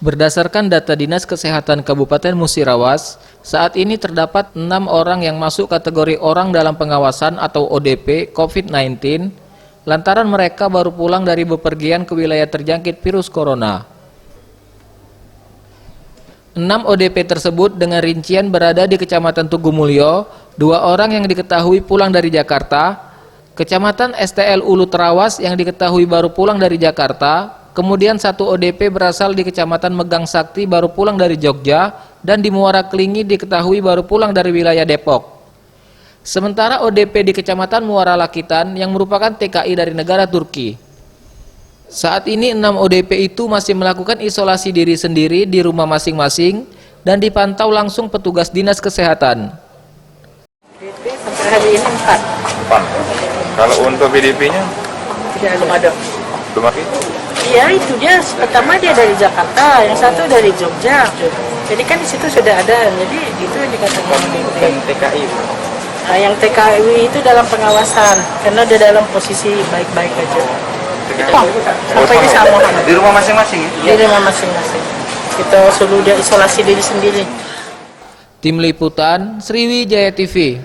Berdasarkan data Dinas Kesehatan Kabupaten Musirawas, saat ini terdapat 6 orang yang masuk kategori orang dalam pengawasan atau ODP COVID-19, lantaran mereka baru pulang dari bepergian ke wilayah terjangkit virus corona. 6 ODP tersebut dengan rincian berada di Kecamatan Tugumulyo, 2 orang yang diketahui pulang dari Jakarta, Kecamatan STL Ulu Terawas yang diketahui baru pulang dari Jakarta, kemudian 1 ODP berasal di Kecamatan Megang Sakti baru pulang dari Jogja, dan di Muara Kelingi diketahui baru pulang dari wilayah Depok. Sementara ODP di Kecamatan Muara Lakitan yang merupakan TKI dari negara Turki. Saat ini 6 ODP itu masih melakukan isolasi diri sendiri di rumah masing-masing dan dipantau langsung petugas Dinas Kesehatan. Sampai hari ini 4. Kalau untuk PDP-nya? Belum ada. Belum ada? Iya, itu dia. Pertama dia dari Jakarta, yang satu dari Jogja. Jadi kan di situ sudah ada. Jadi itu yang dikatakan TKI. Nah, yang TKI itu dalam pengawasan karena dia dalam posisi baik-baik aja. Sampai di sama. Di rumah masing-masing ya? Di rumah masing-masing. Kita suruh dia isolasi diri sendiri. Tim Liputan Sriwijaya TV.